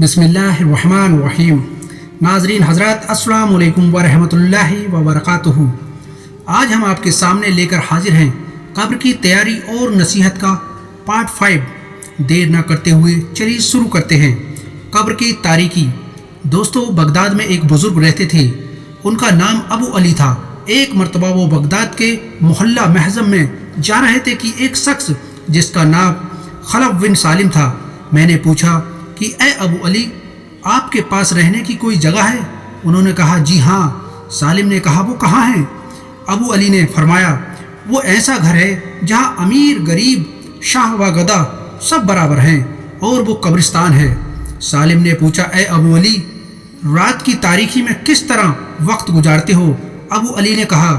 बिस्मिल्लाहिर्रहमानिर्रहीम। नाज़रीन हज़रात अस्सलाम वालेकुम व रहमतुल्लाहि व बरकातुहू। आज हम आपके सामने लेकर हाजिर हैं कब्र की तैयारी और नसीहत का पार्ट 5। देर न करते हुए चलिए शुरू करते हैं। कब्र की तारीकी। दोस्तों, बगदाद में एक बुज़ुर्ग रहते थे। उनका नाम अबू अली था। एक मरतबा वो बगदाद के मोहल्ला महज़म में जा रहे थे कि एक शख्स जिसका नाम खलफ बिन सालिम था। मैंने पूछा कि ए अबू अली, आपके पास रहने की कोई जगह है? उन्होंने कहा जी हाँ। सालिम ने कहा वो कहाँ है? अबू अली ने फरमाया वो ऐसा घर है जहाँ अमीर गरीब शाह व गदा सब बराबर हैं और वो कब्रिस्तान है। सालिम ने पूछा ए अबू अली, रात की तारीकी में किस तरह वक्त गुजारते हो? अबू अली ने कहा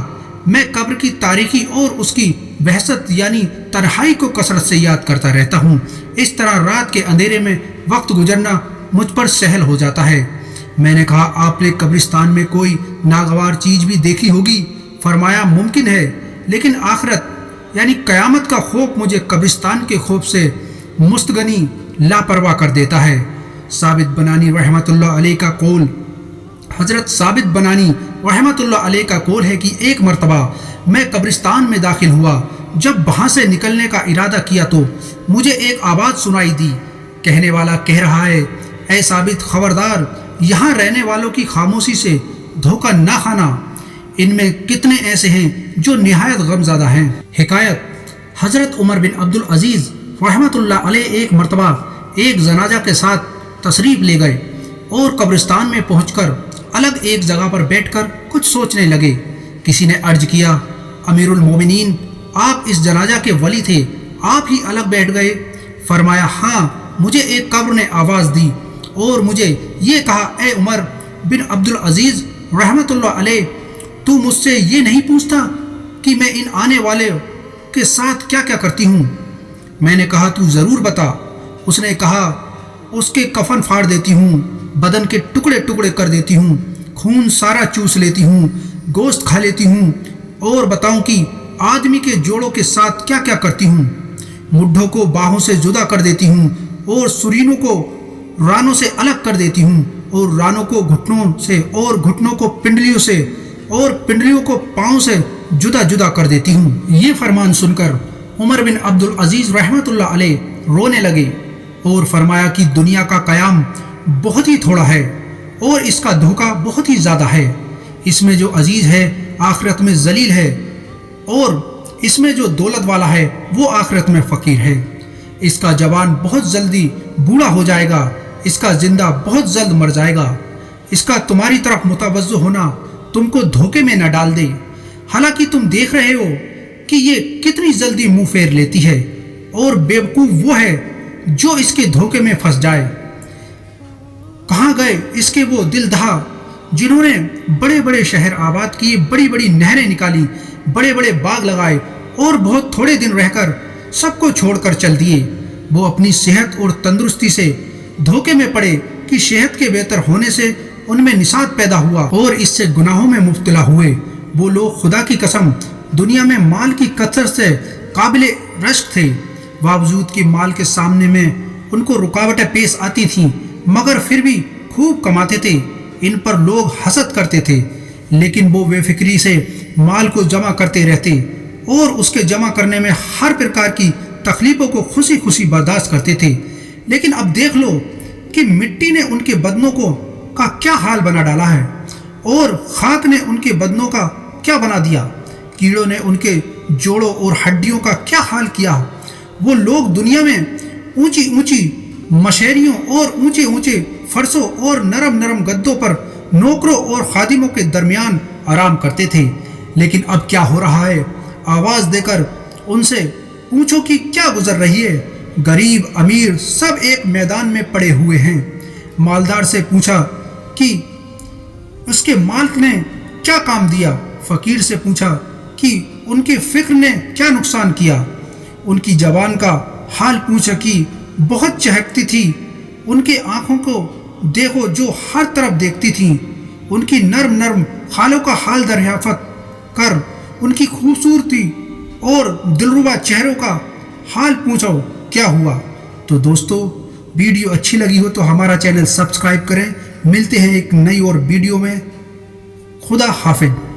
मैं कब्र की तारीकी और उसकी बहसत यानी तन्हाई को कसरत से याद करता रहता हूँ। इस तरह रात के अंधेरे में वक्त गुजरना मुझ पर सहल हो जाता है। मैंने कहा आपने कब्रिस्तान में कोई नागवार चीज़ भी देखी होगी? फरमाया मुमकिन है, लेकिन आखिरत यानी क़यामत का खौफ मुझे कब्रिस्तान के खौफ से मुस्तगनी लापरवाह कर देता है। साबित बनानी रहमतुल्लाह अलैह का कौल। हज़रत साबित बनानी रहमतुल्लाह अलैह का कौल है कि एक मरतबा मैं कब्रिस्तान में दाखिल हुआ। जब वहाँ से निकलने का इरादा किया तो मुझे एक आवाज़ सुनाई दी। कहने वाला कह रहा है ऐ साबित, खबरदार, यहाँ रहने वालों की खामोशी से धोखा ना खाना। इनमें कितने ऐसे हैं जो निहायत गमज़दा हैं। हिकायत। हज़रत उमर बिन अब्दुल अजीज़ रहमतुल्लाह अलैह एक मरतबा एक जनाजा के साथ तशरीफ़ ले गए और कब्रिस्तान में पहुँचकर अलग एक जगह पर बैठकर कुछ सोचने लगे। किसी ने अर्ज किया अमीरुल मोमिनीन, आप इस जनाजा के वली थे, आप ही अलग बैठ गए? फरमाया हाँ, मुझे एक कब्र ने आवाज़ दी और मुझे ये कहा ए उमर बिन अब्दुल अजीज़ रहमतुल्लाह अलैह, तू मुझसे ये नहीं पूछता कि मैं इन आने वाले के साथ क्या क्या करती हूँ? मैंने कहा तू ज़रूर बता। उसने कहा उसके कफन फाड़ देती हूँ, बदन के टुकड़े टुकड़े कर देती हूँ, खून सारा चूस लेती हूँ, गोश्त खा लेती हूँ, और बताऊँ कि आदमी के जोड़ों के साथ क्या क्या करती हूँ। मुड्ढों को बाहों से जुदा कर देती हूँ और सुरीनों को रानों से अलग कर देती हूँ और रानों को घुटनों से और घुटनों को पिंडलियों से और पिंडलियों को पाँव से जुदा जुदा कर देती हूँ। ये फरमान सुनकर उमर बिन अब्दुल अजीज़ रहमतुल्लाह अलैह रोने लगे और फरमाया कि दुनिया का क़याम बहुत ही थोड़ा है और इसका धोखा बहुत ही ज़्यादा है। इसमें जो अजीज़ है आखिरत में जलील है और इसमें जो दौलत वाला है वो आखिरत में फ़कीर है। इसका जवान बहुत जल्दी बूढ़ा हो जाएगा, इसका जिंदा बहुत जल्द मर जाएगा। इसका तुम्हारी तरफ मुतवज्जो होना तुमको धोखे में न डाल दे। हालांकि तुम देख रहे हो कि ये कितनी जल्दी मुंह फेर लेती है और बेवकूफ़ वो है जो इसके धोखे में फंस जाए। कहाँ गए इसके वो दिलदहा जिन्होंने बड़े बड़े शहर आबाद किए, बड़ी बड़ी नहरें निकाली, बड़े बड़े बाग लगाए और बहुत थोड़े दिन रहकर सबको छोड़कर चल दिए। वो अपनी सेहत और तंदुरुस्ती से धोखे में पड़े कि सेहत के बेहतर होने से उनमें निसात पैदा हुआ और इससे गुनाहों में मुब्तला हुए। वो लोग खुदा की कसम दुनिया में माल की कसरत से काबिल रश्क थे, बावजूद कि माल के सामने में उनको रुकावटें पेश आती थीं, मगर फिर भी खूब कमाते थे। इन पर लोग हसद करते थे, लेकिन वो बेफिक्री से माल को जमा करते रहते और उसके जमा करने में हर प्रकार की तकलीफ़ों को खुशी खुशी बर्दाश्त करते थे। लेकिन अब देख लो कि मिट्टी ने उनके बदनों का क्या हाल बना डाला है और खाक ने उनके बदनों का क्या बना दिया। कीड़ों ने उनके जोड़ों और हड्डियों का क्या हाल किया। वो लोग दुनिया में ऊंची ऊंची मशहरियों और ऊंचे ऊंचे फर्शों और नरम नरम गद्दों पर नौकरों और खादिमों के दरमियान आराम करते थे। लेकिन अब क्या हो रहा है? आवाज़ देकर उनसे पूछो कि क्या गुजर रही है। गरीब अमीर सब एक मैदान में पड़े हुए हैं। मालदार से पूछा कि उसके मालिक ने क्या काम दिया। फ़कीर से पूछा कि उनके फ़िक्र ने क्या नुकसान किया। उनकी जवान का हाल पूछा कि बहुत चहकती थी। उनके आँखों को देखो जो हर तरफ देखती थीं। उनकी नर्म नर्म खालों का हाल दरियाफ़त कर उनकी खूबसूरती और दिलरुबा चेहरों का हाल पूछो क्या हुआ। तो दोस्तों, ویڈیو اچھی لگی ہو تو ہمارا چینل سبسکرائب کریں. ملتے ہیں ایک نئی اور ویڈیو میں. خدا حافظ.